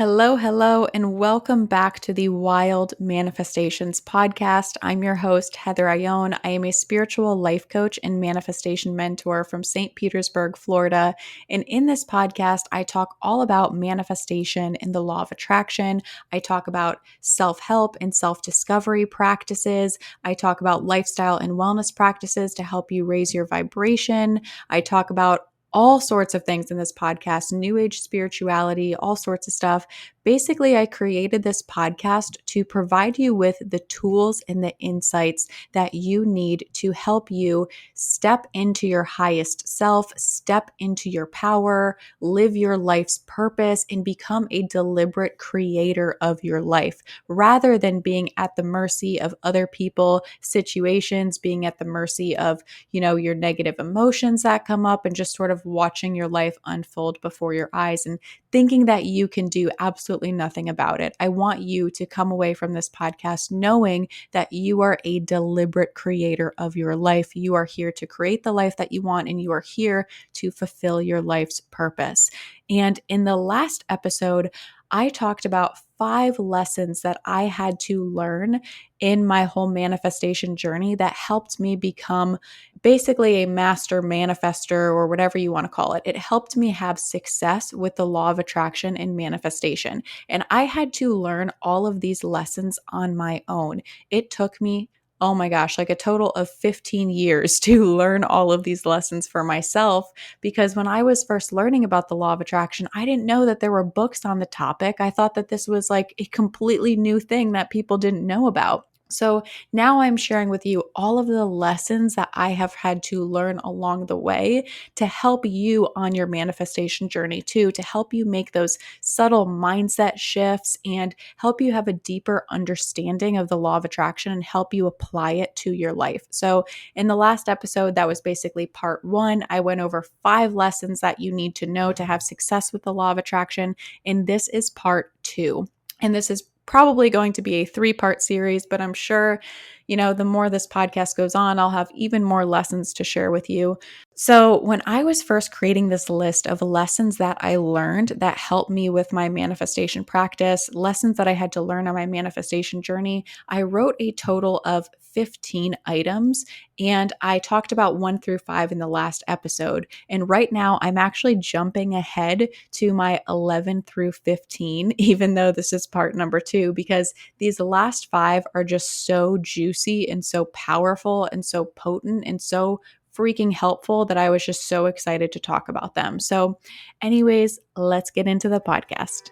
Hello, and welcome back to the Wild Manifestations podcast. I'm your host, Heather Ione. I am a spiritual life coach and manifestation mentor from St. Petersburg, Florida. And in this podcast, I talk all about manifestation and the law of attraction. I talk about self-help and self-discovery practices. I talk about lifestyle and wellness practices to help you raise your vibration. I talk about all sorts of things in this podcast, new age spirituality, all sorts of stuff. Basically, I created this podcast to provide you with the tools and the insights that you need to help you step into your highest self, step into your power, live your life's purpose, and become a deliberate creator of your life rather than being at the mercy of other people, situations, being at the mercy of your negative emotions that come up and just sort of watching your life unfold before your eyes and thinking that you can do absolutely nothing about it. I want you to come away from this podcast knowing that you are a deliberate creator of your life. You are here to create the life that you want, and you are here to fulfill your life's purpose. And in the last episode, I talked about 5 lessons that I had to learn in my whole manifestation journey that helped me become basically a master manifester, or whatever you want to call it. It helped me have success with the law of attraction and manifestation. And I had to learn all of these lessons on my own. It took me, oh my gosh, like a total of 15 years to learn all of these lessons for myself, because when I was first learning about the law of attraction, I didn't know that there were books on the topic. I thought that this was like a completely new thing that people didn't know about. So now I'm sharing with you all of the lessons that I have had to learn along the way to help you on your manifestation journey too, to help you make those subtle mindset shifts and help you have a deeper understanding of the law of attraction and help you apply it to your life. So in the last episode, that was basically part 1. I went over 5 lessons that you need to know to have success with the law of attraction. And this is part 2. And this is probably going to be a 3-part series, but I'm sure, the more this podcast goes on, I'll have even more lessons to share with you. So when I was first creating this list of lessons that I learned that helped me with my manifestation practice, lessons that I had to learn on my manifestation journey, I wrote a total of 15 items, and I talked about 1 through 5 in the last episode. And right now I'm actually jumping ahead to my 11 through 15, even though this is part number 2, because these last 5 are just so juicy and so powerful and so potent and so freaking helpful that I was just so excited to talk about them. So anyways, let's get into the podcast.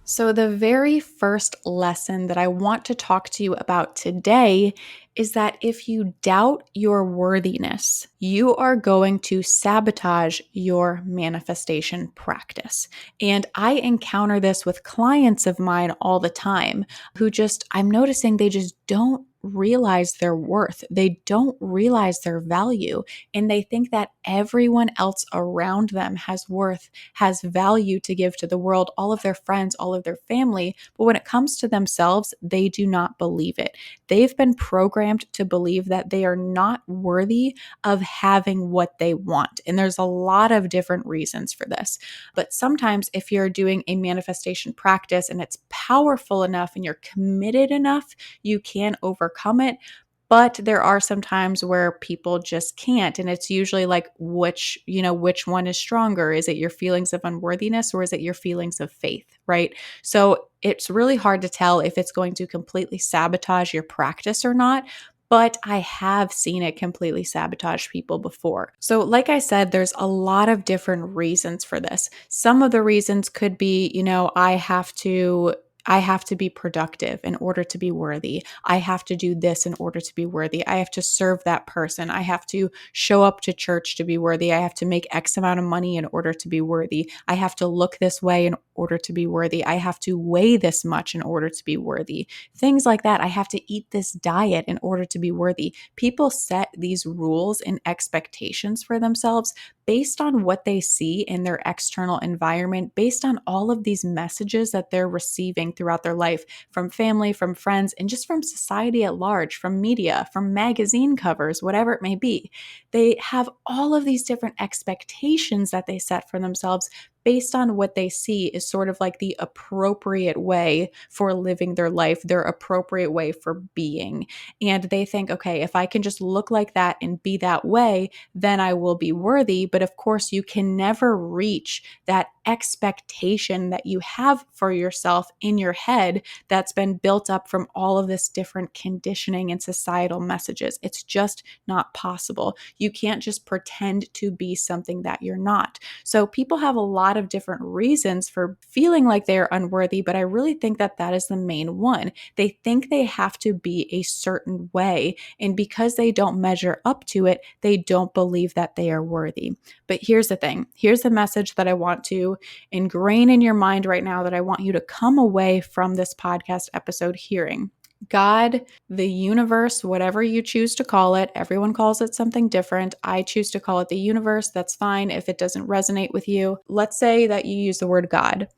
So, the very first lesson that I want to talk to you about today is that if you doubt your worthiness, you are going to sabotage your manifestation practice. And I encounter this with clients of mine all the time who I'm noticing they just don't realize their worth. They don't realize their value. And they think that everyone else around them has worth, has value to give to the world, all of their friends, all of their family. But when it comes to themselves, they do not believe it. They've been programmed to believe that they are not worthy of having what they want. And there's a lot of different reasons for this. But sometimes if you're doing a manifestation practice and it's powerful enough and you're committed enough, you can overcome it. But there are some times where people just can't. And it's usually like, which one is stronger? Is it your feelings of unworthiness or is it your feelings of faith, right? So it's really hard to tell if it's going to completely sabotage your practice or not. but I have seen it completely sabotage people before. So, like I said, there's a lot of different reasons for this. Some of the reasons could be, I have to be productive in order to be worthy. I have to do this in order to be worthy. I have to serve that person. I have to show up to church to be worthy. I have to make X amount of money in order to be worthy. I have to look this way in order to be worthy. I have to weigh this much in order to be worthy. Things like that. I have to eat this diet in order to be worthy. People set these rules and expectations for themselves based on what they see in their external environment, based on all of these messages that they're receiving throughout their life from family, from friends, and just from society at large, from media, from magazine covers, whatever it may be. They have all of these different expectations that they set for themselves based on what they see is sort of like the appropriate way for living their life, their appropriate way for being. And they think, okay, if I can just look like that and be that way, then I will be worthy. But of course, you can never reach that expectation that you have for yourself in your head that's been built up from all of this different conditioning and societal messages. It's just not possible. You can't just pretend to be something that you're not. So people have a lot of different reasons for feeling like they're unworthy, but I really think that that is the main one. They think they have to be a certain way, and because they don't measure up to it, they don't believe that they are worthy. But here's the thing. Here's the message that I want to ingrain in your mind right now, that I want you to come away from this podcast episode hearing. God, the universe, whatever you choose to call it, everyone calls it something different. I choose to call it the universe. That's fine if it doesn't resonate with you. Let's say that you use the word God.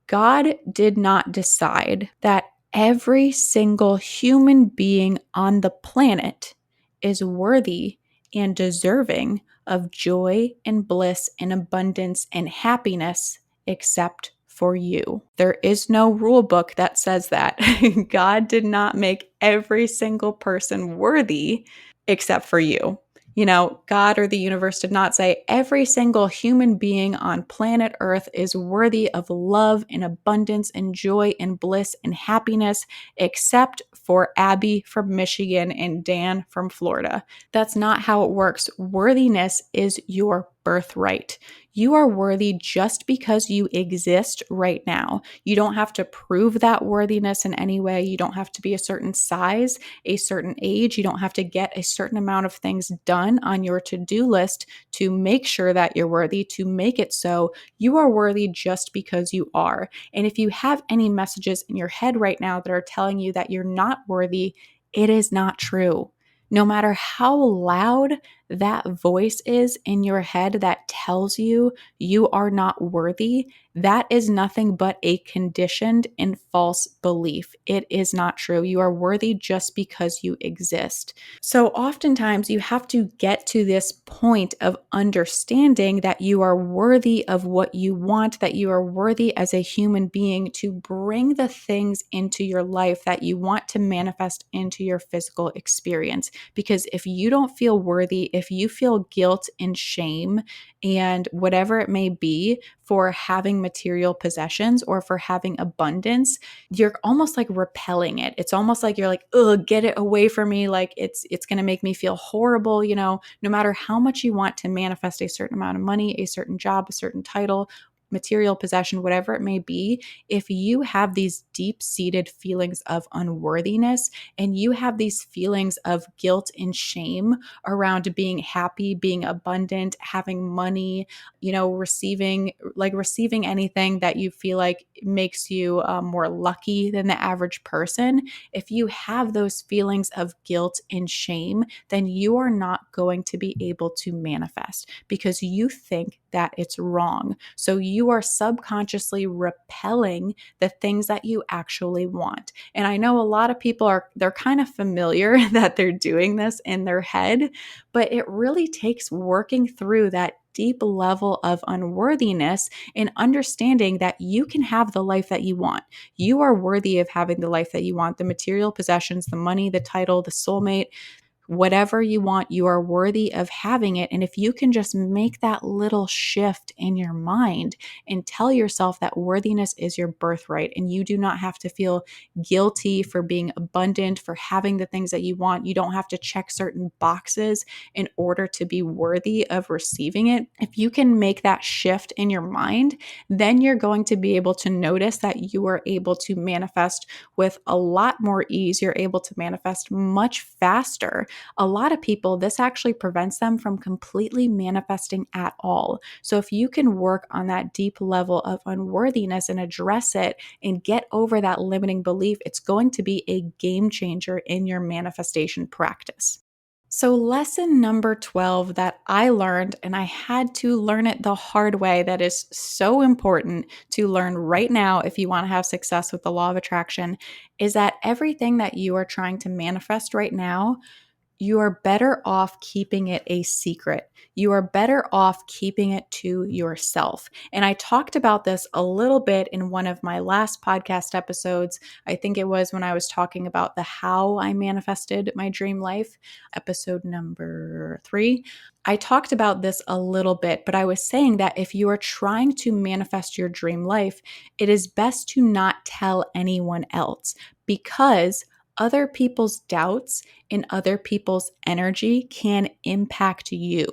God did not decide that every single human being on the planet is worthy and deserving of joy and bliss and abundance and happiness except for you. There is no rule book that says that. God did not make every single person worthy except for you. God or the universe did not say every single human being on planet Earth is worthy of love and abundance and joy and bliss and happiness, except for Abby from Michigan and Dan from Florida. That's not how it works. Worthiness is your birthright. You are worthy just because you exist right now. You don't have to prove that worthiness in any way. You don't have to be a certain size, a certain age. You don't have to get a certain amount of things done on your to-do list to make sure that you're worthy, to make it so. You are worthy just because you are. And if you have any messages in your head right now that are telling you that you're not worthy, it is not true. No matter how loud that voice is in your head that tells you you are not worthy, that is nothing but a conditioned and false belief. It is not true. You are worthy just because you exist. So oftentimes you have to get to this point of understanding that you are worthy of what you want, that you are worthy as a human being to bring the things into your life that you want to manifest into your physical experience. Because if you don't feel worthy, if you feel guilt and shame and whatever it may be for having material possessions or for having abundance, you're almost like repelling it. It's almost like you're like, ugh, get it away from me. Like it's going to make me feel horrible. No matter how much you want to manifest a certain amount of money, a certain job, a certain title, material possession, whatever it may be, if you have these deep-seated feelings of unworthiness and you have these feelings of guilt and shame around being happy, being abundant, having money, receiving anything that you feel like makes you more lucky than the average person, if you have those feelings of guilt and shame, then you are not going to be able to manifest because you think that it's wrong. So you are subconsciously repelling the things that you actually want. And I know a lot of people they're kind of familiar that they're doing this in their head, but it really takes working through that deep level of unworthiness and understanding that you can have the life that you want. You are worthy of having the life that you want, the material possessions, the money, the title, the soulmate, Whatever you want, you are worthy of having it. And if you can just make that little shift in your mind and tell yourself that worthiness is your birthright and you do not have to feel guilty for being abundant, for having the things that you want, you don't have to check certain boxes in order to be worthy of receiving it. If you can make that shift in your mind, then you're going to be able to notice that you are able to manifest with a lot more ease. You're able to manifest much faster. A lot of people, this actually prevents them from completely manifesting at all. So if you can work on that deep level of unworthiness and address it and get over that limiting belief, it's going to be a game changer in your manifestation practice. So, lesson number 12 that I learned, and I had to learn it the hard way, that is so important to learn right now if you want to have success with the law of attraction, is that everything that you are trying to manifest right now, you are better off keeping it a secret. You are better off keeping it to yourself. And I talked about this a little bit in one of my last podcast episodes. I think it was when I was talking about the how I manifested my dream life, episode number 3. I talked about this a little bit, but I was saying that if you are trying to manifest your dream life, it is best to not tell anyone else, because other people's doubts and other people's energy can impact you.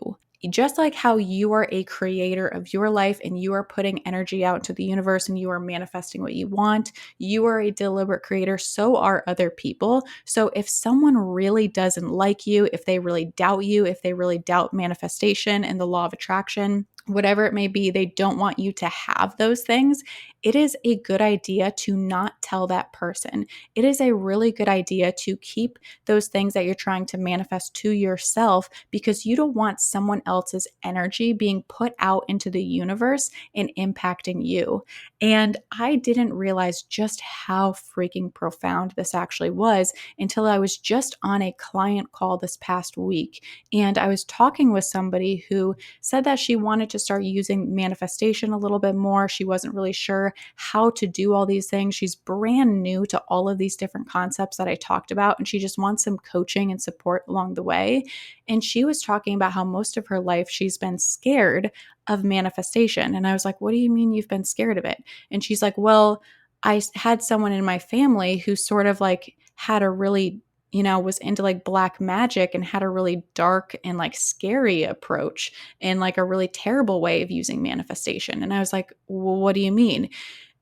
Just like how you are a creator of your life and you are putting energy out into the universe and you are manifesting what you want, you are a deliberate creator, so are other people. So if someone really doesn't like you, if they really doubt you, if they really doubt manifestation and the law of attraction, whatever it may be, they don't want you to have those things, it is a good idea to not tell that person. It is a really good idea to keep those things that you're trying to manifest to yourself, because you don't want someone else's energy being put out into the universe and impacting you. And I didn't realize just how freaking profound this actually was until I was just on a client call this past week. And I was talking with somebody who said that she wanted to start using manifestation a little bit more. She wasn't really sure how to do all these things. She's brand new to all of these different concepts that I talked about, and she just wants some coaching and support along the way. And she was talking about how most of her life she's been scared of manifestation. And I was like, what do you mean you've been scared of it? And she's like, well, I had someone in my family who sort of like had a really was into like black magic and had a really dark and like scary approach and like a really terrible way of using manifestation. And I was like, well, what do you mean?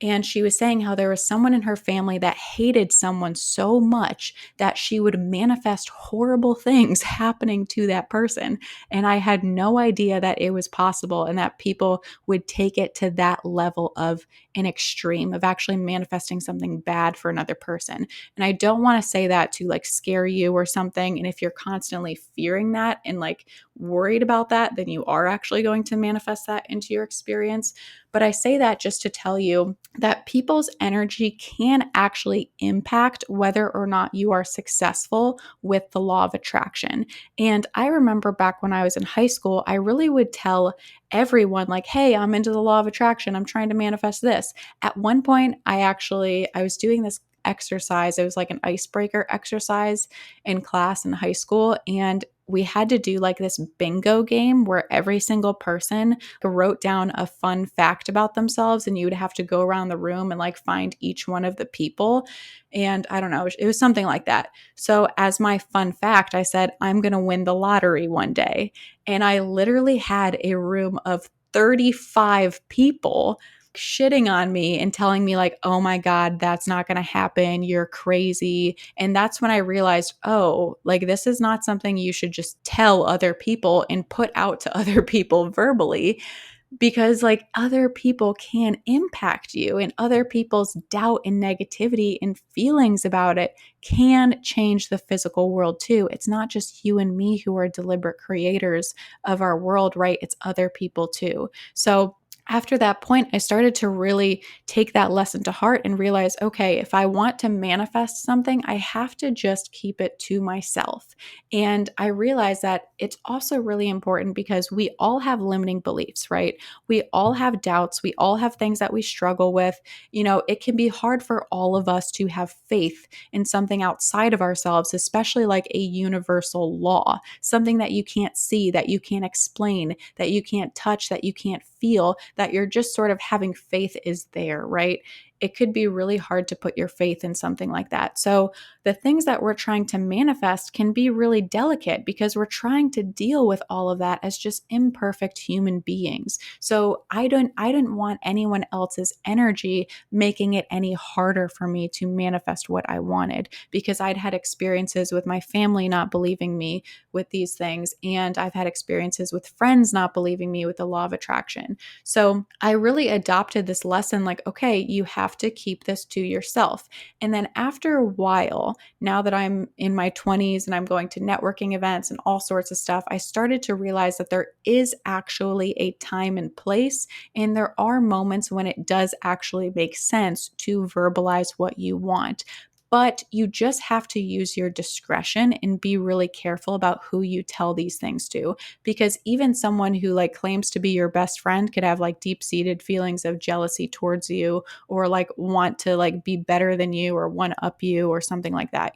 And she was saying how there was someone in her family that hated someone so much that she would manifest horrible things happening to that person. And I had no idea that it was possible and that people would take it to that level of an extreme of actually manifesting something bad for another person. And I don't want to say that to like scare you or something. And if you're constantly fearing that and like worried about that, then you are actually going to manifest that into your experience. But I say that just to tell you that people's energy can actually impact whether or not you are successful with the law of attraction. And I remember back when I was in high school, I really would tell everyone like, hey, I'm into the law of attraction. I'm trying to manifest this. At one point, I was doing this exercise. It was like an icebreaker exercise in class in high school. And we had to do like this bingo game where every single person wrote down a fun fact about themselves, and you would have to go around the room and like find each one of the people. And I don't know, it was something like that. So as my fun fact, I said, I'm going to win the lottery one day. And I literally had a room of 35 people shitting on me and telling me like, oh my God, that's not going to happen. You're crazy. And that's when I realized, oh, like this is not something you should just tell other people and put out to other people verbally, because like other people can impact you, and other people's doubt and negativity and feelings about it can change the physical world too. It's not just you and me who are deliberate creators of our world, right? It's other people too. So after that point, I started to really take that lesson to heart and realize, okay, if I want to manifest something, I have to just keep it to myself. And I realized that it's also really important because we all have limiting beliefs, right? We all have doubts. We all have things that we struggle with. It can be hard for all of us to have faith in something outside of ourselves, especially like a universal law, something that you can't see, that you can't explain, that you can't touch, that you can't feel, that you're just sort of having faith is there, right? It could be really hard to put your faith in something like that. So, the things that we're trying to manifest can be really delicate because we're trying to deal with all of that as just imperfect human beings. So, I didn't want anyone else's energy making it any harder for me to manifest what I wanted because I'd had experiences with my family not believing me with these things, and I've had experiences with friends not believing me with the law of attraction. So I really adopted this lesson like, okay, you have to keep this to yourself. And then after a while, now that I'm in my 20s and I'm going to networking events and all sorts of stuff, I started to realize that there is actually a time and place. And there are moments when it does actually make sense to verbalize what you want. But you just have to use your discretion and be really careful about who you tell these things to, because even someone who like claims to be your best friend could have like deep-seated feelings of jealousy towards you, or like want to like be better than you or one up you or something like that.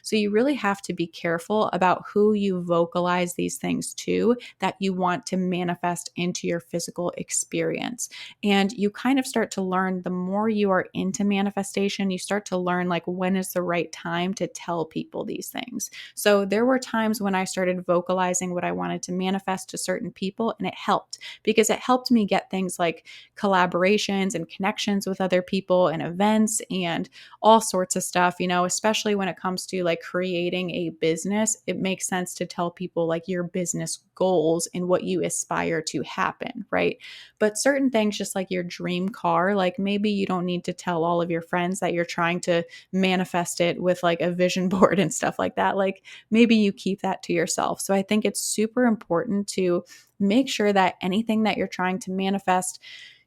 So you really have to be careful about who you vocalize these things to that you want to manifest into your physical experience. And you kind of start to learn, the more you are into manifestation, you start to learn like when is the right time to tell people these things. So there were times when I started vocalizing what I wanted to manifest to certain people, and it helped because it helped me get things like collaborations and connections with other people and events and all sorts of stuff, especially when it comes to like creating a business. It makes sense to tell people like your business goals and what you aspire to happen, right? But certain things, just like your dream car, like maybe you don't need to tell all of your friends that you're trying to manifest it with like a vision board and stuff like that. Like maybe you keep that to yourself. So I think it's super important to make sure that anything that you're trying to manifest,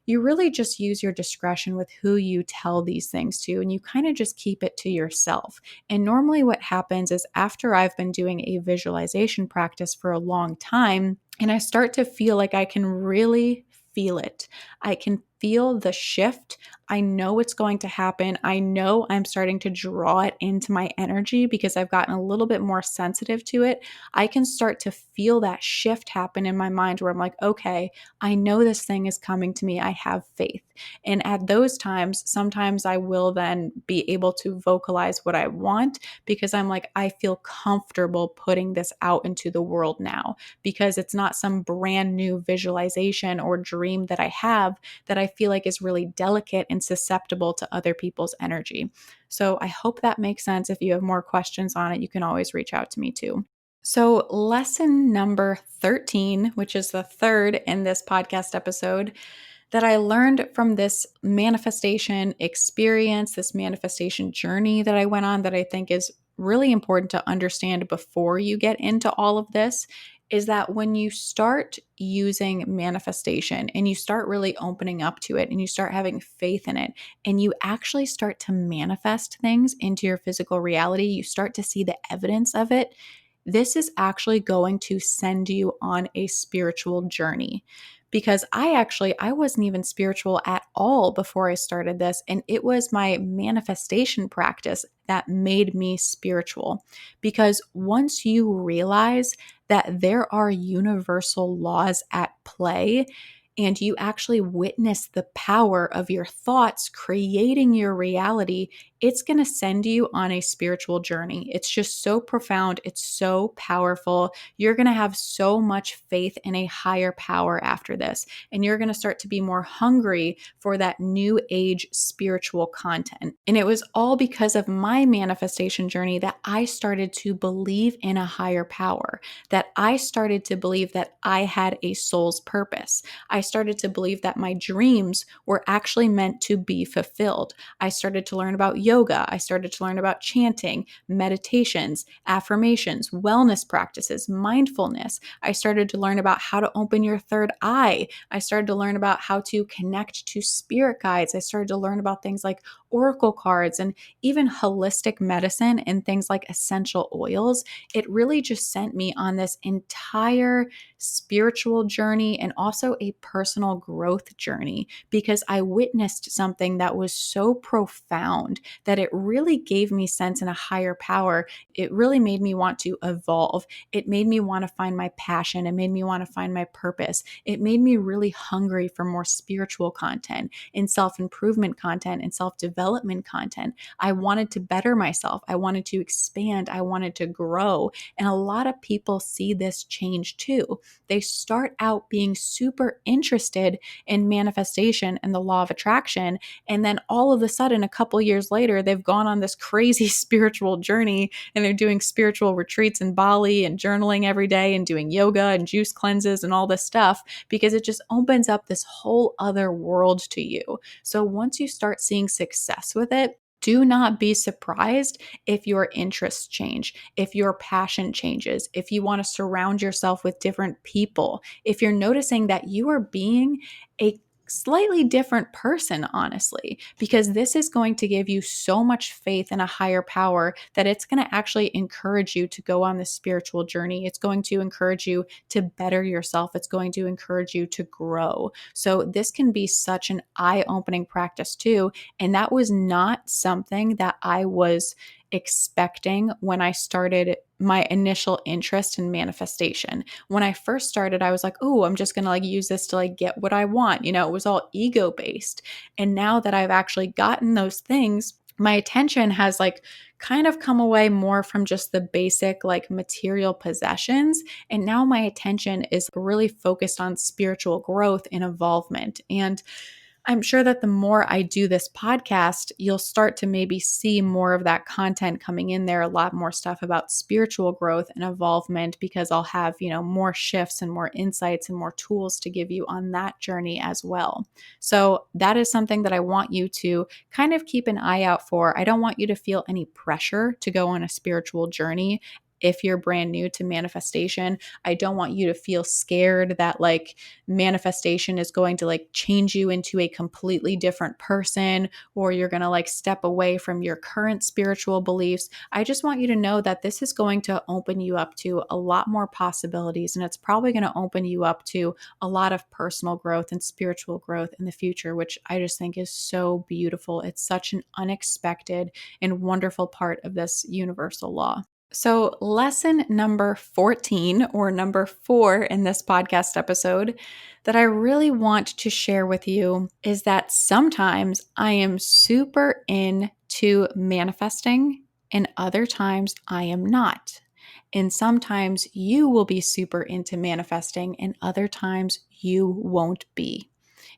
you really just use your discretion with who you tell these things to, and you kind of just keep it to yourself. And normally, what happens is after I've been doing a visualization practice for a long time, and I start to feel like I can really feel it, I can feel the shift. I know it's going to happen. I know I'm starting to draw it into my energy because I've gotten a little bit more sensitive to it. I can start to feel that shift happen in my mind where I'm like, okay, I know this thing is coming to me. I have faith. And at those times, sometimes I will then be able to vocalize what I want because I'm like, I feel comfortable putting this out into the world now because it's not some brand new visualization or dream that I have that I feel like is really delicate and susceptible to other people's energy. So I hope that makes sense. If you have more questions on it, you can always reach out to me too. So, lesson number 13, which is the third in this podcast episode, that I learned from this manifestation experience, this manifestation journey that I went on, that I think is really important to understand before you get into all of this, is that when you start using manifestation and you start really opening up to it and you start having faith in it and you actually start to manifest things into your physical reality, you start to see the evidence of it. This is actually going to send you on a spiritual journey, because I wasn't even spiritual at all before I started this, and it was my manifestation practice that made me spiritual. Because once you realize that there are universal laws at play, and you actually witness the power of your thoughts creating your reality, it's going to send you on a spiritual journey. It's just so profound. It's so powerful. You're going to have so much faith in a higher power after this. And you're going to start to be more hungry for that new age spiritual content. And it was all because of my manifestation journey that I started to believe in a higher power, that I started to believe that I had a soul's purpose. I started to believe that my dreams were actually meant to be fulfilled. I started to learn about yoga. I started to learn about chanting, meditations, affirmations, wellness practices, mindfulness. I started to learn about how to open your third eye. I started to learn about how to connect to spirit guides. I started to learn about things like oracle cards and even holistic medicine and things like essential oils. It really just sent me on this entire spiritual journey and also a personal growth journey because I witnessed something that was so profound that it really gave me sense in a higher power. It really made me want to evolve. It made me want to find my passion. It made me want to find my purpose. It made me really hungry for more spiritual content and self-improvement content and self-development content. I wanted to better myself. I wanted to expand. I wanted to grow. And a lot of people see this change too. They start out being super interested in manifestation and the law of attraction. And then all of a sudden, a couple years later, they've gone on this crazy spiritual journey and they're doing spiritual retreats in Bali and journaling every day and doing yoga and juice cleanses and all this stuff because it just opens up this whole other world to you. So once you start seeing success with it, do not be surprised if your interests change, if your passion changes, if you want to surround yourself with different people, if you're noticing that you are being a slightly different person, honestly, because this is going to give you so much faith in a higher power that it's going to actually encourage you to go on this spiritual journey. It's going to encourage you to better yourself. It's going to encourage you to grow. So this can be such an eye-opening practice too. And that was not something that I was expecting when I started my initial interest in manifestation. When I first started, I was like, oh, I'm just going to use this to get what I want. It was all ego based. And now that I've actually gotten those things, my attention has kind of come away more from just the basic material possessions. And now my attention is really focused on spiritual growth and involvement. And I'm sure that the more I do this podcast, you'll start to maybe see more of that content coming in there, a lot more stuff about spiritual growth and involvement because I'll have, more shifts and more insights and more tools to give you on that journey as well. So that is something that I want you to kind of keep an eye out for. I don't want you to feel any pressure to go on a spiritual journey. If you're brand new to manifestation, I don't want you to feel scared that manifestation is going to change you into a completely different person or you're going to step away from your current spiritual beliefs. I just want you to know that this is going to open you up to a lot more possibilities and it's probably going to open you up to a lot of personal growth and spiritual growth in the future, which I just think is so beautiful. It's such an unexpected and wonderful part of this universal law. So, lesson number 14, or number 4 in this podcast episode, that I really want to share with you is that sometimes I am super into manifesting and other times I am not. And sometimes you will be super into manifesting and other times you won't be.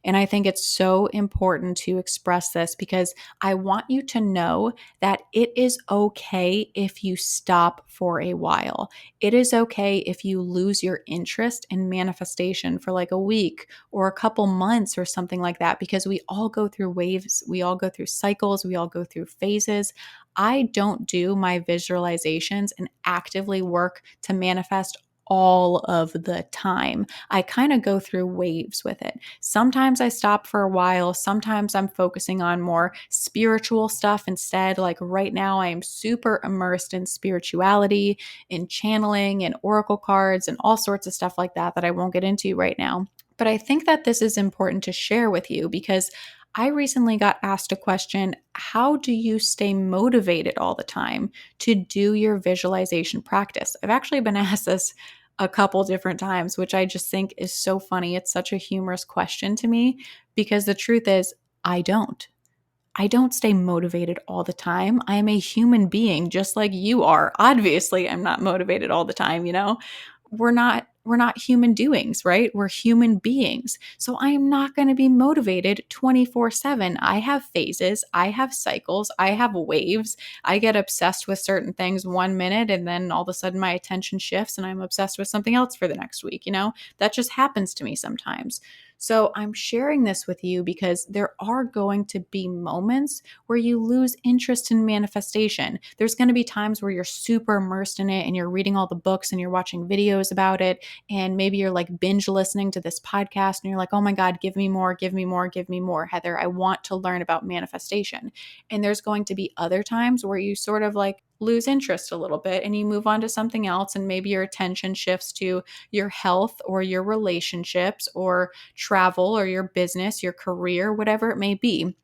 And I think it's so important to express this because I want you to know that it is okay if you stop for a while. It is okay if you lose your interest in manifestation for a week or a couple months or something like that, because we all go through waves, we all go through cycles, we all go through phases. I don't do my visualizations and actively work to manifest all of the time. I kind of go through waves with it. Sometimes I stop for a while. Sometimes I'm focusing on more spiritual stuff instead. Right now, I am super immersed in spirituality, in channeling, and oracle cards, and all sorts of stuff like that I won't get into right now. But I think that this is important to share with you because I recently got asked a question: how do you stay motivated all the time to do your visualization practice? I've actually been asked this a couple different times, which I just think is so funny. It's such a humorous question to me because the truth is, I don't. I don't stay motivated all the time. I am a human being just like you are. Obviously, I'm not motivated all the time, we're not human doings, right? We're human beings. So I am not going to be motivated 24/7. I have phases, I have cycles, I have waves. I get obsessed with certain things 1 minute and then all of a sudden my attention shifts and I'm obsessed with something else for the next week, That just happens to me sometimes. So I'm sharing this with you because there are going to be moments where you lose interest in manifestation. There's going to be times where you're super immersed in it and you're reading all the books and you're watching videos about it. And maybe you're like binge listening to this podcast and you're like, oh my God, give me more, give me more, give me more, Heather. I want to learn about manifestation. And there's going to be other times where you sort of like lose interest a little bit and you move on to something else. And maybe your attention shifts to your health or your relationships or travel or your business, your career, whatever it may be.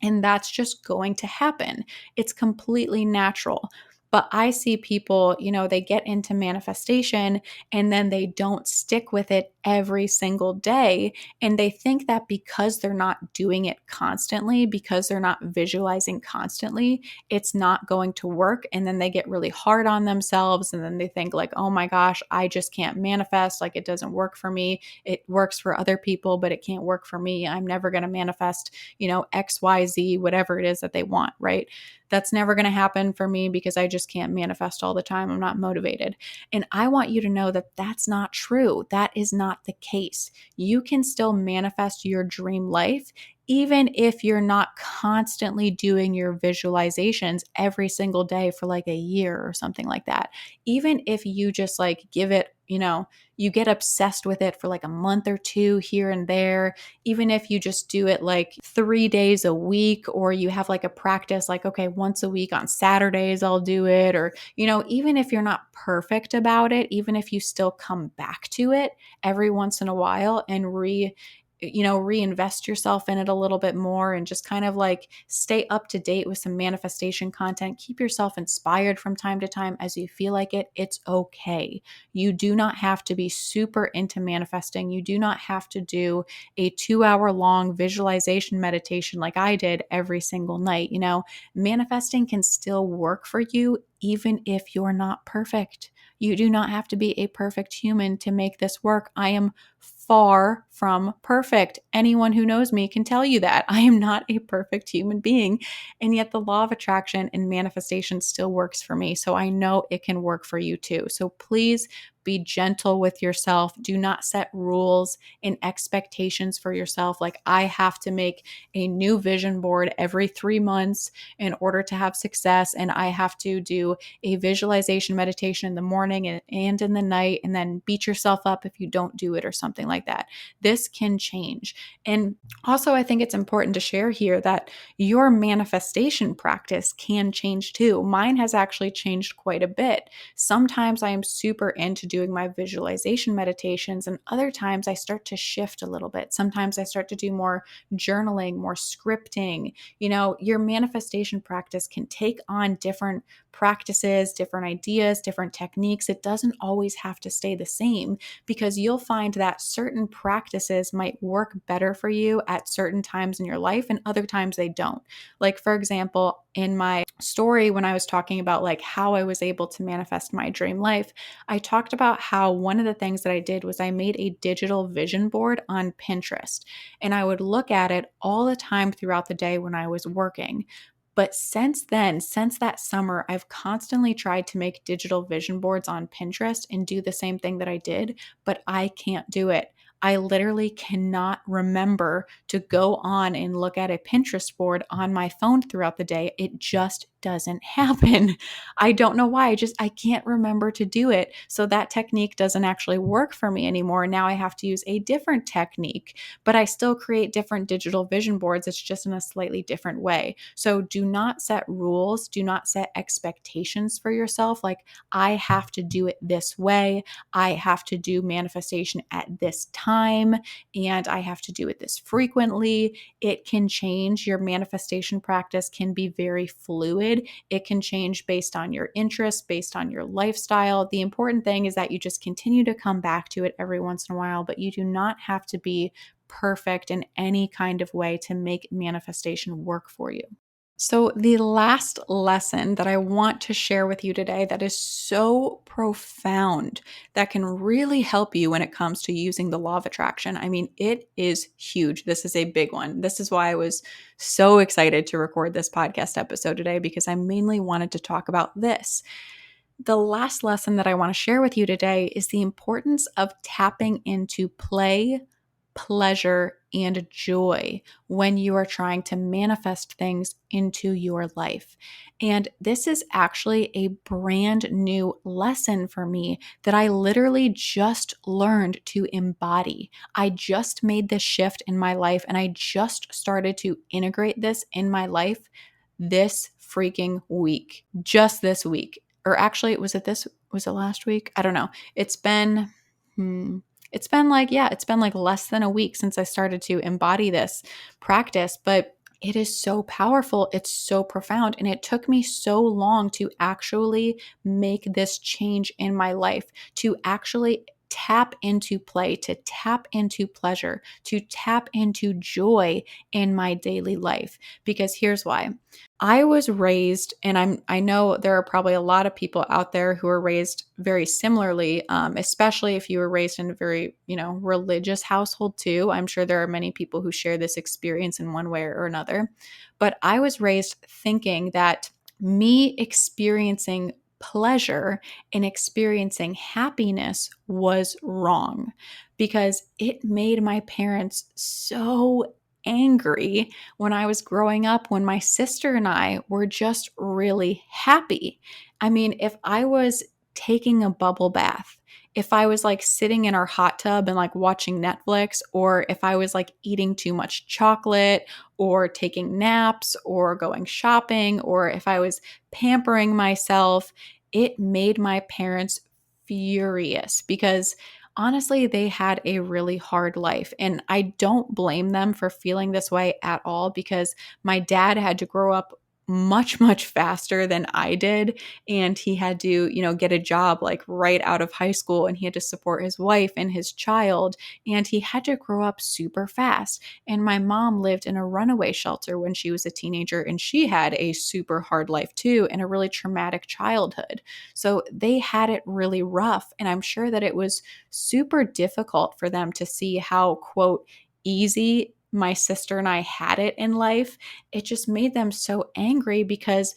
And that's just going to happen. It's completely natural. But I see people, they get into manifestation and then they don't stick with it every single day. And they think that because they're not doing it constantly, because they're not visualizing constantly, it's not going to work. And then they get really hard on themselves. And then they think, like, oh my gosh, I just can't manifest. Like, it doesn't work for me. It works for other people, but it can't work for me. I'm never going to manifest, XYZ, whatever it is that they want, right? That's never going to happen for me because I just can't manifest all the time. I'm not motivated. And I want you to know that that's not true. That is not the case. You can still manifest your dream life even if you're not constantly doing your visualizations every single day for like a year or something like that. Even if you just like give it, you get obsessed with it for like a month or two here and there, even if you just do it like 3 days a week, or you have like a practice, like, okay, once a week on Saturdays, I'll do it. Or, even if you're not perfect about it, even if you still come back to it every once in a while and reinvest yourself in it a little bit more and just kind of like stay up to date with some manifestation content. Keep yourself inspired from time to time as you feel like it. It's okay. You do not have to be super into manifesting. You do not have to do a 2 hour long visualization meditation like I did every single night. Manifesting can still work for you even if you're not perfect. You do not have to be a perfect human to make this work. I am far from perfect. Anyone who knows me can tell you that. I am not a perfect human being. And yet the law of attraction and manifestation still works for me. So I know it can work for you too. So please be gentle with yourself. Do not set rules and expectations for yourself. Like, I have to make a new vision board every 3 months in order to have success. And I have to do a visualization meditation in the morning and in the night, and then beat yourself up if you don't do it or something like that. This can change. And also, I think it's important to share here that your manifestation practice can change too. Mine has actually changed quite a bit. Sometimes I am super into doing my visualization meditations, and other times I start to shift a little bit. Sometimes I start to do more journaling, more scripting. Your manifestation practice can take on different practices, different ideas, different techniques. It doesn't always have to stay the same, because you'll find that certain practices might work better for you at certain times in your life and other times they don't. Like, for example, in my story, when I was talking about like how I was able to manifest my dream life, I talked about how one of the things that I did was I made a digital vision board on Pinterest, and I would look at it all the time throughout the day when I was working. But since then, since that summer, I've constantly tried to make digital vision boards on Pinterest and do the same thing that I did, but I can't do it. I literally cannot remember to go on and look at a Pinterest board on my phone throughout the day. It just doesn't happen. I don't know why. I can't remember to do it. So that technique doesn't actually work for me anymore. Now I have to use a different technique, but I still create different digital vision boards. It's just in a slightly different way. So do not set rules. Do not set expectations for yourself. Like, I have to do it this way. I have to do manifestation at this time, and I have to do it this frequently. It can change. Your manifestation practice can be very fluid. It can change based on your interests, based on your lifestyle. The important thing is that you just continue to come back to it every once in a while, but you do not have to be perfect in any kind of way to make manifestation work for you. So, the last lesson that I want to share with you today that is so profound, that can really help you when it comes to using the law of attraction. I mean, it is huge. This is a big one. This is why I was so excited to record this podcast episode today, because I mainly wanted to talk about this. The last lesson that I want to share with you today is the importance of tapping into play pleasure and joy when you are trying to manifest things into your life. And this is actually a brand new lesson for me that I literally just learned to embody. I just made this shift in my life and I just started to integrate this in my life this freaking week. Just this week. Or actually, was it last week? I don't know. It's been it's been like less than a week since I started to embody this practice, but it is so powerful. It's so profound. And it took me so long to actually make this change in my life, to actually tap into play, to tap into pleasure, to tap into joy in my daily life. Because here's why. I was raised, and I know there are probably a lot of people out there who are raised very similarly, especially if you were raised in a very, religious household too. I'm sure there are many people who share this experience in one way or another. But I was raised thinking that me experiencing pleasure and experiencing happiness was wrong because it made my parents so angry when I was growing up, when my sister and I were just really happy. I mean, if I was taking a bubble bath, if I was like sitting in our hot tub and like watching Netflix, or if I was like eating too much chocolate, or taking naps, or going shopping, or if I was pampering myself, it made my parents furious because honestly, they had a really hard life. And I don't blame them for feeling this way at all because my dad had to grow up much, much faster than I did. And he had to, get a job like right out of high school and he had to support his wife and his child. And he had to grow up super fast. And my mom lived in a runaway shelter when she was a teenager and she had a super hard life too and a really traumatic childhood. So they had it really rough. And I'm sure that it was super difficult for them to see how, quote, easy my sister and I had it in life. It just made them so angry because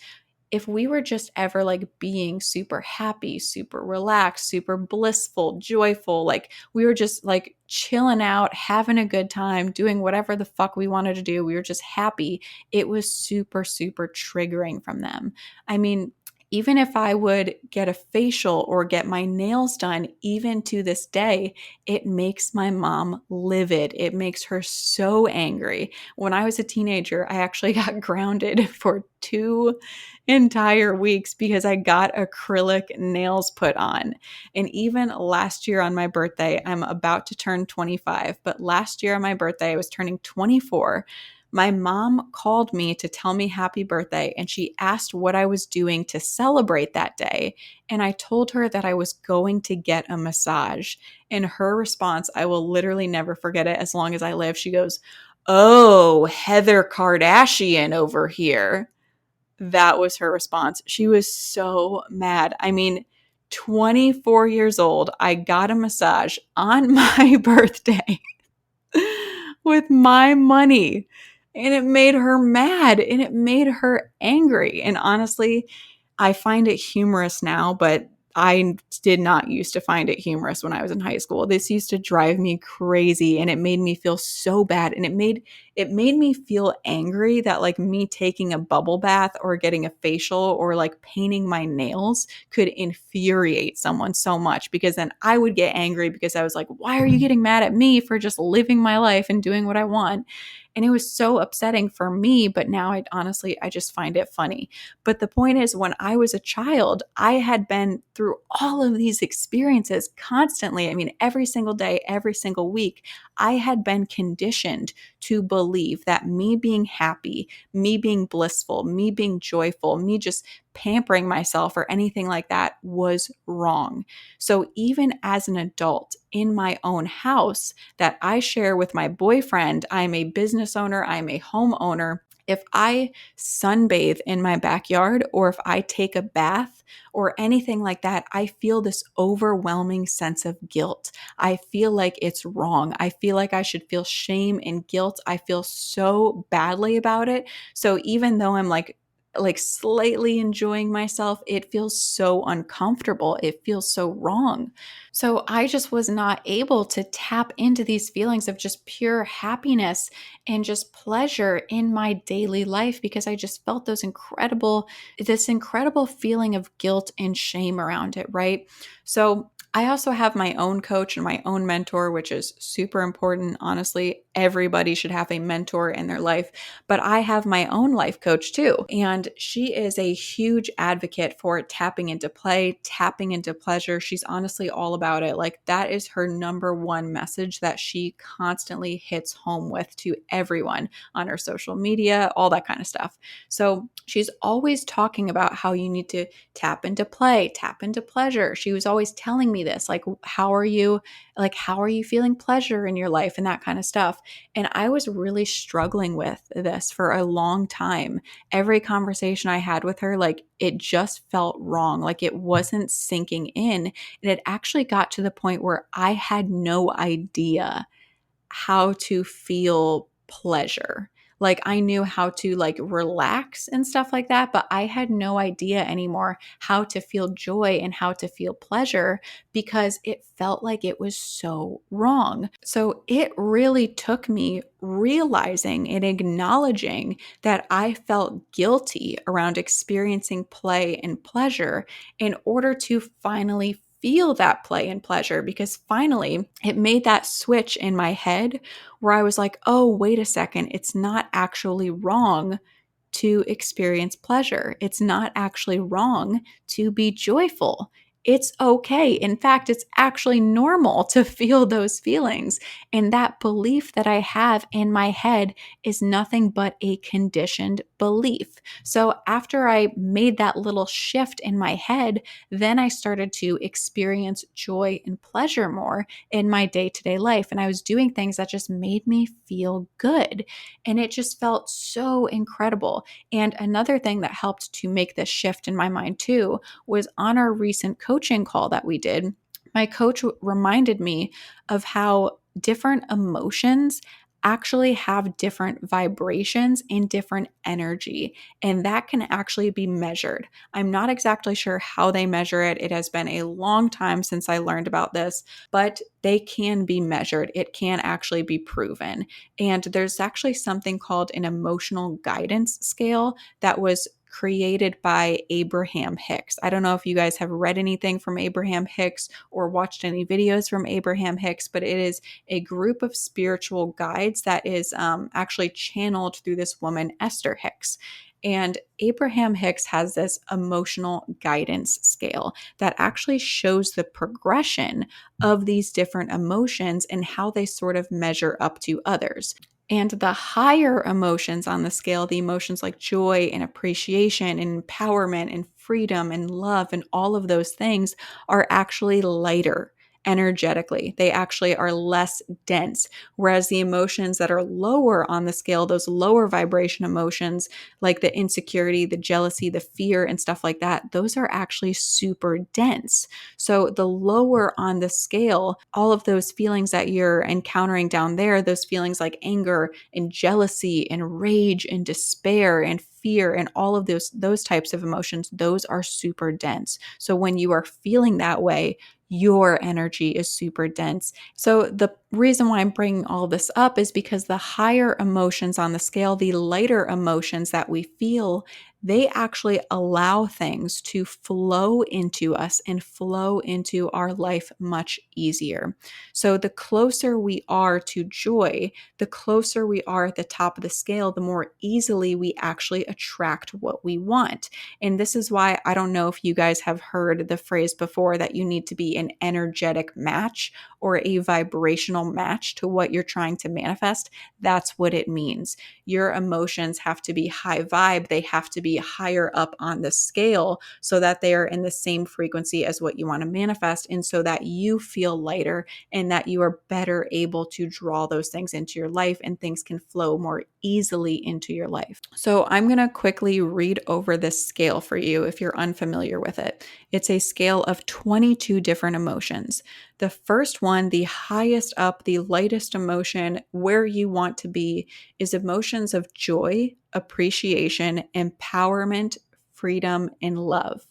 if we were just ever like being super happy, super relaxed, super blissful, joyful, like we were just like chilling out, having a good time, doing whatever the fuck we wanted to do, we were just happy, it was super, super triggering from them. I mean, even if I would get a facial or get my nails done, even to this day, it makes my mom livid. It makes her so angry. When I was a teenager, I actually got grounded for 2 entire weeks because I got acrylic nails put on. And even last year on my birthday, I'm about to turn 25, but last year on my birthday, I was turning 24. My mom called me to tell me happy birthday and she asked what I was doing to celebrate that day. And I told her that I was going to get a massage. And her response, I will literally never forget it as long as I live. She goes, "Oh, Heather Kardashian over here." That was her response. She was so mad. I mean, 24 years old, I got a massage on my birthday with my money. And it made her mad and it made her angry. And honestly, I find it humorous now, but I did not used to find it humorous when I was in high school. This used to drive me crazy and it made me feel so bad. And it made me feel angry that like me taking a bubble bath or getting a facial or like painting my nails could infuriate someone so much because then I would get angry because I was like, why are you getting mad at me for just living my life and doing what I want? And it was so upsetting for me, but now I just find it funny. But the point is, when I was a child, I had been through all of these experiences constantly. I mean, every single day, every single week, I had been conditioned to believe that me being happy, me being blissful, me being joyful, me just pampering myself or anything like that was wrong. So even as an adult in my own house that I share with my boyfriend, I'm a business owner, I'm a homeowner. If I sunbathe in my backyard or if I take a bath or anything like that, I feel this overwhelming sense of guilt. I feel like it's wrong. I feel like I should feel shame and guilt. I feel so badly about it. So even though I'm like like slightly enjoying myself, it feels so uncomfortable. It feels so wrong. So I just was not able to tap into these feelings of just pure happiness and just pleasure in my daily life because I just felt this incredible feeling of guilt and shame around it, right? So I also have my own coach and my own mentor, which is super important. Honestly, everybody should have a mentor in their life, but I have my own life coach too. And she is a huge advocate for tapping into play, tapping into pleasure. She's honestly all about it. Like, that is her number one message that she constantly hits home with to everyone on her social media, all that kind of stuff. So she's always talking about how you need to tap into play, tap into pleasure. She was always telling me this, like, how are you feeling pleasure in your life and that kind of stuff. And I was really struggling with this for a long time. Every conversation I had with her, like, it just felt wrong. Like, it wasn't sinking in. And it actually got to the point where I had no idea how to feel pleasure. Like, I knew how to like relax and stuff like that, but I had no idea anymore how to feel joy and how to feel pleasure because it felt like it was so wrong. So it really took me realizing and acknowledging that I felt guilty around experiencing play and pleasure in order to finally feel that play and pleasure, because finally it made that switch in my head where I was like, oh, wait a second, it's not actually wrong to experience pleasure. It's not actually wrong to be joyful. It's okay. In fact, it's actually normal to feel those feelings. And that belief that I have in my head is nothing but a conditioned belief. So after I made that little shift in my head, then I started to experience joy and pleasure more in my day to day life. And I was doing things that just made me feel good. And it just felt so incredible. And another thing that helped to make this shift in my mind too was on our recent coaching call that we did. My coach reminded me of how different emotions actually have different vibrations and different energy, and that can actually be measured. I'm not exactly sure how they measure it. It has been a long time since I learned about this, but they can be measured. It can actually be proven. And there's actually something called an emotional guidance scale that was created by Abraham Hicks. I don't know if you guys have read anything from Abraham Hicks or watched any videos from Abraham Hicks, but it is a group of spiritual guides that is actually channeled through this woman, Esther Hicks. And Abraham Hicks has this emotional guidance scale that actually shows the progression of these different emotions and how they sort of measure up to others. And the higher emotions on the scale, the emotions like joy and appreciation and empowerment and freedom and love and all of those things, are actually lighter energetically. They actually are less dense. Whereas the emotions that are lower on the scale, those lower vibration emotions like the insecurity, the jealousy, the fear, and stuff like that, those are actually super dense. So the lower on the scale, all of those feelings that you're encountering down there, those feelings like anger and jealousy and rage and despair and fear and all of those types of emotions, those are super dense. So when you are feeling that way, your energy is super dense. So the reason why I'm bringing all this up is because the higher emotions on the scale, the lighter emotions that we feel, they actually allow things to flow into us and flow into our life much easier. So the closer we are to joy, the closer we are at the top of the scale, the more easily we actually attract what we want. And this is why I don't know if you guys have heard the phrase before that you need to be an energetic match or a vibrational match to what you're trying to manifest. That's what it means. Your emotions have to be high vibe. They have to be higher up on the scale so that they are in the same frequency as what you want to manifest, and so that you feel lighter and that you are better able to draw those things into your life and things can flow more easily into your life. So I'm going to quickly read over this scale for you if you're unfamiliar with it. It's a scale of 22 different emotions. The first one, the highest up, the lightest emotion, where you want to be, is emotions of joy, appreciation, empowerment, freedom, and love.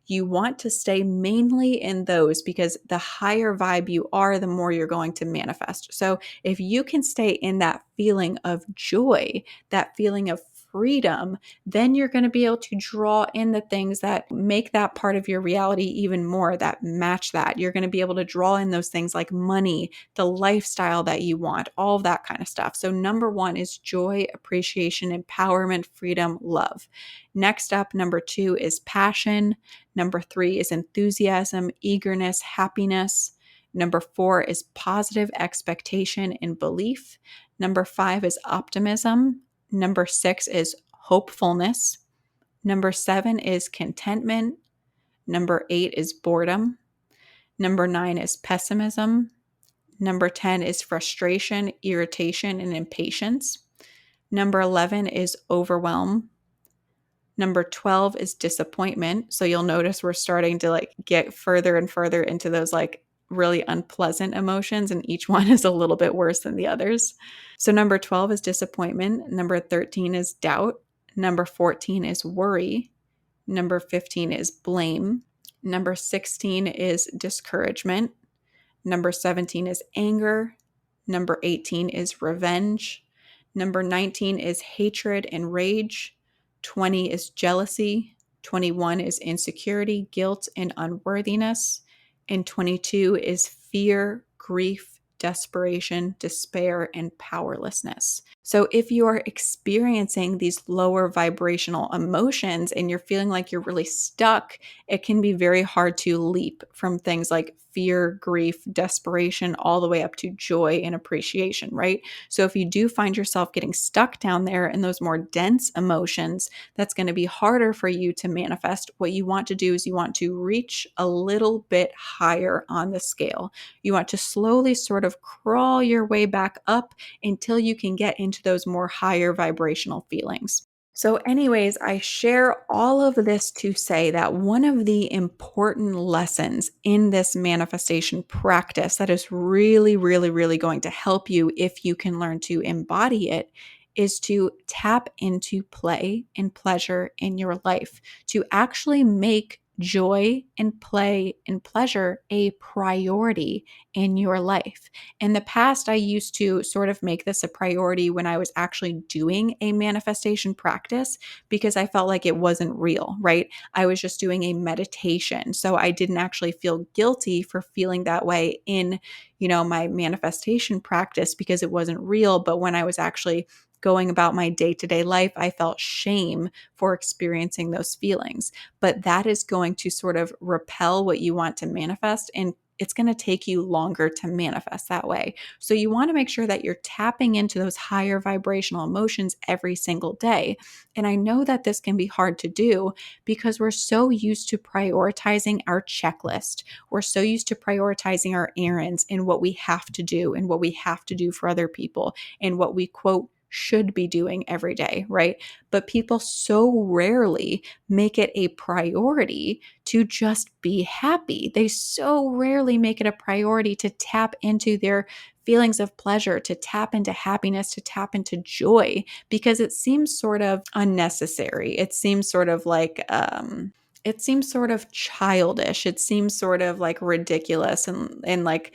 You want to stay mainly in those because the higher vibe you are, the more you're going to manifest. So if you can stay in that feeling of joy, that feeling of freedom, then you're going to be able to draw in the things that make that part of your reality even more, that match that. You're going to be able to draw in those things like money, the lifestyle that you want, all of that kind of stuff. So number one is joy, appreciation, empowerment, freedom, love. Next up, number two is passion. Number three is enthusiasm, eagerness, happiness. Number four is positive expectation and belief. Number five is optimism. Number six is hopefulness. Number seven is contentment. Number eight is boredom. Number nine is pessimism. Number 10 is frustration, irritation, and impatience. Number 11 is overwhelm. Number 12 is disappointment. So you'll notice we're starting to get further and further into those really unpleasant emotions, and each one is a little bit worse than the others. So number 12 is disappointment. Number 13 is doubt. Number 14 is worry. Number 15 is blame. Number 16 is discouragement. Number 17 is anger. Number 18 is revenge. Number 19 is hatred and rage. 20 is jealousy. 21 is insecurity, guilt, and unworthiness. And 22 is fear, grief, desperation, despair, and powerlessness. So if you are experiencing these lower vibrational emotions and you're feeling like you're really stuck, it can be very hard to leap from things like fear, grief, desperation, all the way up to joy and appreciation, right? So if you do find yourself getting stuck down there in those more dense emotions, that's going to be harder for you to manifest. What you want to do is you want to reach a little bit higher on the scale. You want to slowly sort of crawl your way back up until you can get into those more higher vibrational feelings. So, anyways, I share all of this to say that one of the important lessons in this manifestation practice that is really, really, really going to help you if you can learn to embody it is to tap into play and pleasure in your life, to actually make joy and play and pleasure a priority in your life. In the past, I used to sort of make this a priority when I was actually doing a manifestation practice because I felt like it wasn't real, right? I was just doing a meditation. So I didn't actually feel guilty for feeling that way in, my manifestation practice because it wasn't real. But when I was actually going about my day-to-day life, I felt shame for experiencing those feelings. But that is going to sort of repel what you want to manifest, and it's going to take you longer to manifest that way. So you want to make sure that you're tapping into those higher vibrational emotions every single day. And I know that this can be hard to do because we're so used to prioritizing our checklist. We're so used to prioritizing our errands and what we have to do and what we have to do for other people and what we quote should be doing every day, right? But people so rarely make it a priority to just be happy. They so rarely make it a priority to tap into their feelings of pleasure, to tap into happiness, to tap into joy, because it seems sort of unnecessary. It seems sort of it seems sort of childish. It seems sort of like ridiculous and like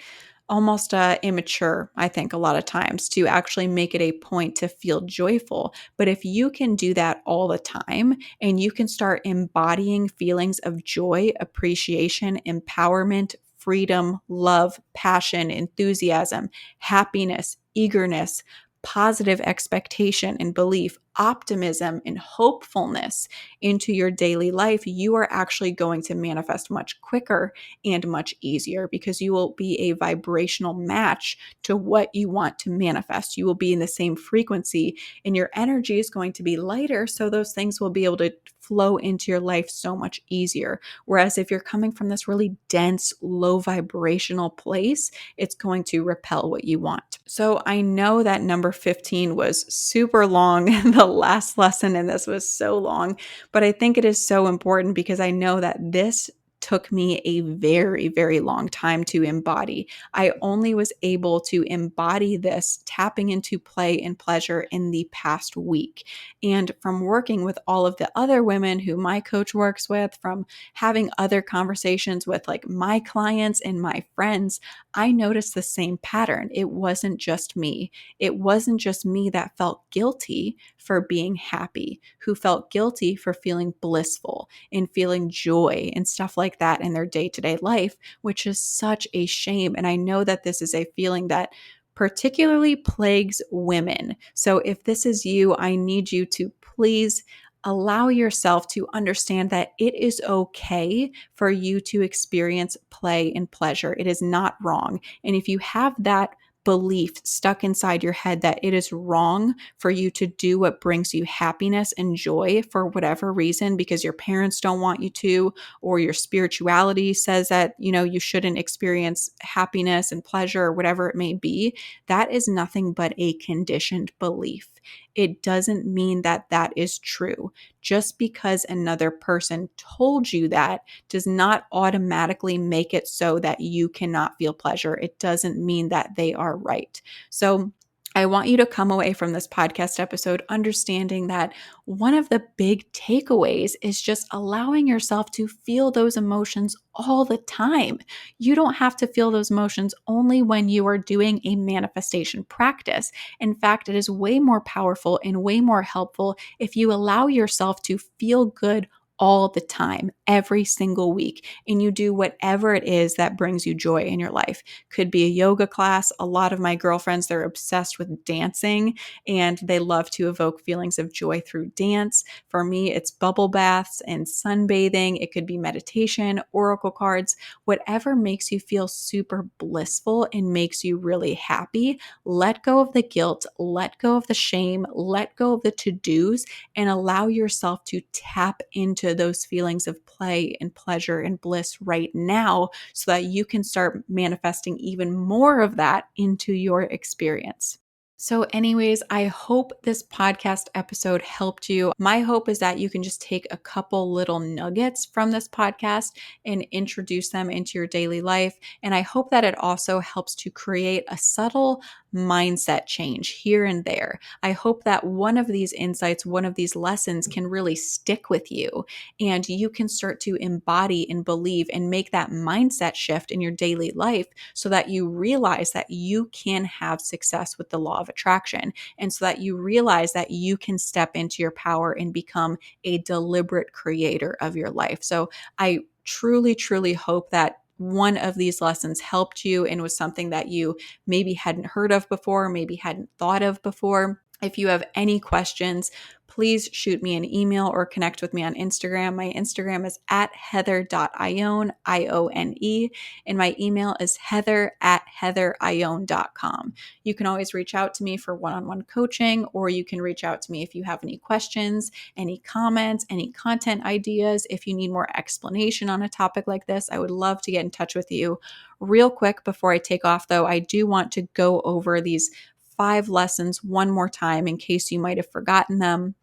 almost immature, I think, a lot of times to actually make it a point to feel joyful. But if you can do that all the time and you can start embodying feelings of joy, appreciation, empowerment, freedom, love, passion, enthusiasm, happiness, eagerness, positive expectation and belief, optimism, and hopefulness into your daily life, you are actually going to manifest much quicker and much easier because you will be a vibrational match to what you want to manifest. You will be in the same frequency and your energy is going to be lighter. So those things will be able to flow into your life so much easier. Whereas if you're coming from this really dense, low vibrational place, it's going to repel what you want. So I know that number 15 was super long. The last lesson in this was so long, but I think it is so important because I know that this took me a very, very long time to embody. I only was able to embody this tapping into play and pleasure in the past week. And from working with all of the other women who my coach works with, from having other conversations with like my clients and my friends, I noticed the same pattern. It wasn't just me. It wasn't just me that felt guilty for being happy, who felt guilty for feeling blissful and feeling joy and stuff like that in their day to day life, which is such a shame. And I know that this is a feeling that particularly plagues women. So if this is you, I need you to please allow yourself to understand that it is okay for you to experience play and pleasure. It is not wrong. And if you have that belief stuck inside your head that it is wrong for you to do what brings you happiness and joy for whatever reason, because your parents don't want you to, or your spirituality says that, you shouldn't experience happiness and pleasure or whatever it may be, that is nothing but a conditioned belief. It doesn't mean that that is true. Just because another person told you that does not automatically make it so that you cannot feel pleasure. It doesn't mean that they are right. So I want you to come away from this podcast episode understanding that one of the big takeaways is just allowing yourself to feel those emotions all the time. You don't have to feel those emotions only when you are doing a manifestation practice. In fact, it is way more powerful and way more helpful if you allow yourself to feel good all the time, every single week, and you do whatever it is that brings you joy in your life. Could be a yoga class. A lot of my girlfriends, they're obsessed with dancing and they love to evoke feelings of joy through dance. For me, it's bubble baths and sunbathing. It could be meditation, oracle cards, whatever makes you feel super blissful and makes you really happy. Let go of the guilt, let go of the shame, let go of the to-dos, and allow yourself to tap into those feelings of play and pleasure and bliss right now so that you can start manifesting even more of that into your experience. So anyways, I hope this podcast episode helped you. My hope is that you can just take a couple little nuggets from this podcast and introduce them into your daily life. And I hope that it also helps to create a subtle mindset change here and there. I hope that one of these insights, one of these lessons can really stick with you and you can start to embody and believe and make that mindset shift in your daily life so that you realize that you can have success with the law of attraction, and so that you realize that you can step into your power and become a deliberate creator of your life. So I truly, truly hope that one of these lessons helped you and was something that you maybe hadn't heard of before, maybe hadn't thought of before. If you have any questions, please shoot me an email or connect with me on Instagram. My Instagram is at heather.ione, I-O-N-E, and my email is heather@heatherione.com. You can always reach out to me for one-on-one coaching, or you can reach out to me if you have any questions, any comments, any content ideas. If you need more explanation on a topic like this, I would love to get in touch with you. Real quick before I take off, though, I do want to go over these 5 lessons one more time in case you might have forgotten them.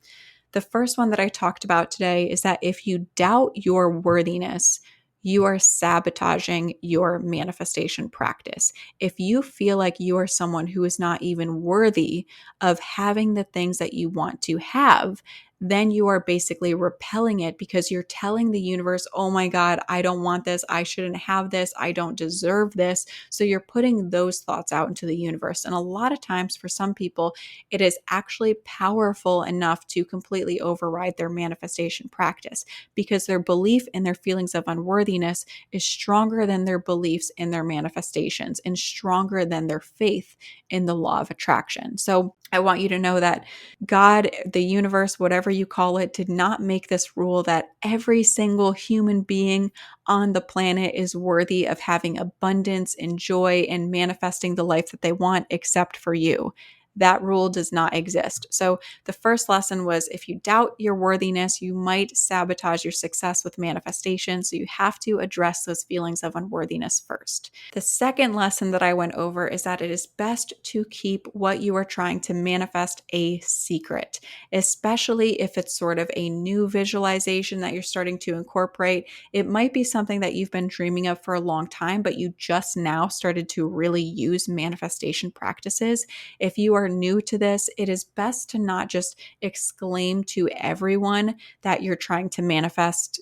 The first one that I talked about today is that if you doubt your worthiness, you are sabotaging your manifestation practice. If you feel like you are someone who is not even worthy of having the things that you want to have, then you are basically repelling it because you're telling the universe, oh my God, I don't want this. I shouldn't have this. I don't deserve this. So you're putting those thoughts out into the universe. And a lot of times for some people, it is actually powerful enough to completely override their manifestation practice because their belief in their feelings of unworthiness is stronger than their beliefs in their manifestations and stronger than their faith in the law of attraction. So I want you to know that God, the universe, whatever you call it, did not make this rule that every single human being on the planet is worthy of having abundance and joy and manifesting the life that they want, except for you. that rule does not exist. So the first lesson was, if you doubt your worthiness, you might sabotage your success with manifestation. So you have to address those feelings of unworthiness first. The second lesson that I went over is that it is best to keep what you are trying to manifest a secret, especially if it's sort of a new visualization that you're starting to incorporate. It might be something that you've been dreaming of for a long time, but you just now started to really use manifestation practices. If you are new to this, it is best to not just exclaim to everyone that you're trying to manifest,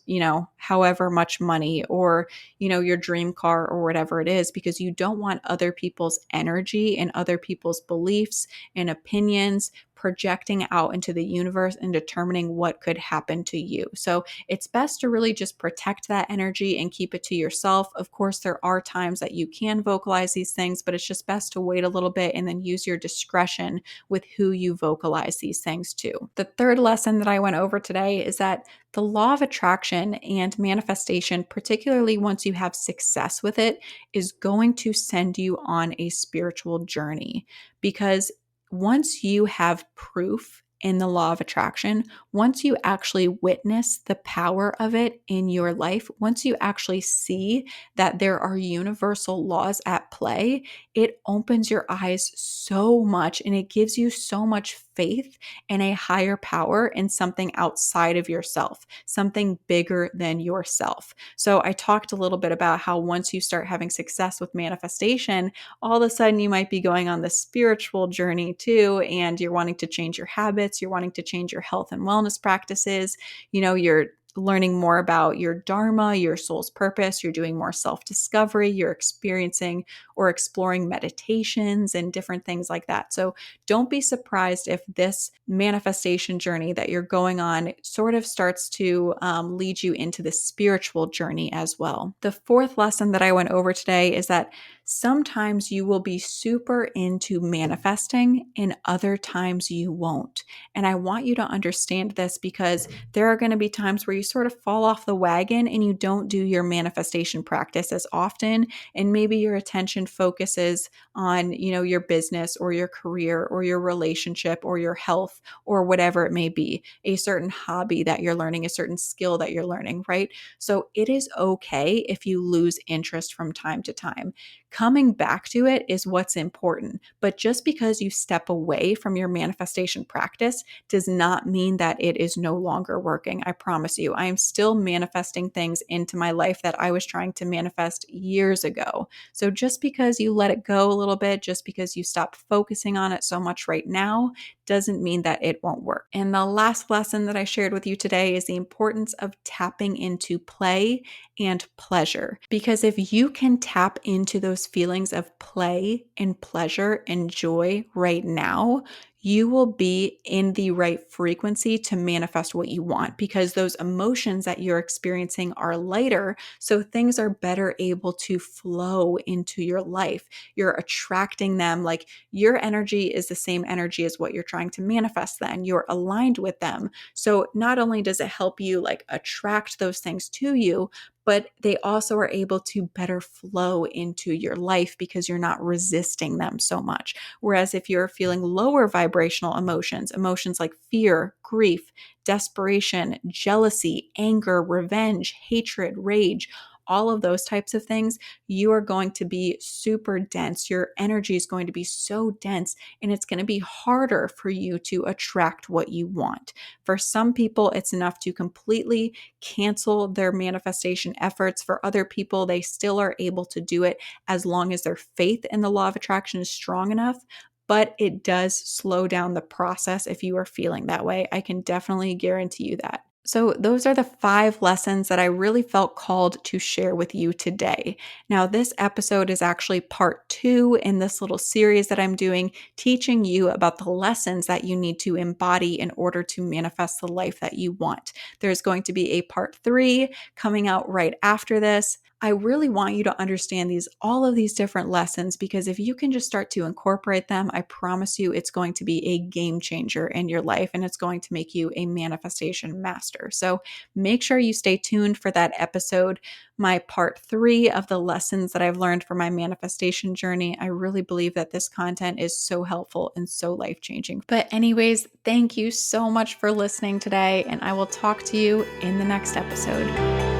however much money or, your dream car or whatever it is, because you don't want other people's energy and other people's beliefs and opinions projecting out into the universe and determining what could happen to you. So it's best to really just protect that energy and keep it to yourself. Of course, there are times that you can vocalize these things, but it's just best to wait a little bit and then use your discretion with who you vocalize these things to. The third lesson that I went over today is that the law of attraction and manifestation, particularly once you have success with it, is going to send you on a spiritual journey, because once you have proof in the law of attraction, once you actually witness the power of it in your life, once you actually see that there are universal laws at play, it opens your eyes so much and it gives you so much faith in a higher power, in something outside of yourself, something bigger than yourself. So I talked a little bit about how once you start having success with manifestation, all of a sudden you might be going on the spiritual journey too, and you're wanting to change your habits, you're wanting to change your health and wellness practices, you're learning more about your dharma, your soul's purpose, you're doing more self-discovery, you're experiencing or exploring meditations and different things like that. So don't be surprised if this manifestation journey that you're going on sort of starts to lead you into the spiritual journey as well. The fourth lesson that I went over today is that sometimes you will be super into manifesting and other times you won't. And I want you to understand this, because there are going to be times where you sort of fall off the wagon and you don't do your manifestation practice as often. And maybe your attention focuses on, your business or your career or your relationship or your health or whatever it may be, a certain hobby that you're learning, a certain skill that you're learning, right? So it is okay if you lose interest from time to time. Coming back to it is what's important. But just because you step away from your manifestation practice does not mean that it is no longer working. I promise you, I am still manifesting things into my life that I was trying to manifest years ago. So just because you let it go a little bit, just because you stop focusing on it so much right now, doesn't mean that it won't work. And the last lesson that I shared with you today is the importance of tapping into play and pleasure. Because if you can tap into those feelings of play and pleasure and joy right now, you will be in the right frequency to manifest what you want, because those emotions that you're experiencing are lighter. So things are better able to flow into your life. You're attracting them. Like, your energy is the same energy as what you're trying to manifest, then you're aligned with them. So not only does it help you attract those things to you, but they also are able to better flow into your life because you're not resisting them so much. Whereas if you're feeling lower vibrational emotions like fear, grief, desperation, jealousy, anger, revenge, hatred, rage, all of those types of things, you are going to be super dense. Your energy is going to be so dense, and it's going to be harder for you to attract what you want. For some people, it's enough to completely cancel their manifestation efforts. For other people, they still are able to do it as long as their faith in the law of attraction is strong enough. But it does slow down the process if you are feeling that way. I can definitely guarantee you that. So those are the 5 lessons that I really felt called to share with you today. Now, this episode is actually part 2 in this little series that I'm doing, teaching you about the lessons that you need to embody in order to manifest the life that you want. There's going to be a part 3 coming out right after this. I really want you to understand all of these different lessons, because if you can just start to incorporate them, I promise you it's going to be a game changer in your life, and it's going to make you a manifestation master. So make sure you stay tuned for that episode, my part 3 of the lessons that I've learned from my manifestation journey. I really believe that this content is so helpful and so life-changing. But anyways, thank you so much for listening today, and I will talk to you in the next episode.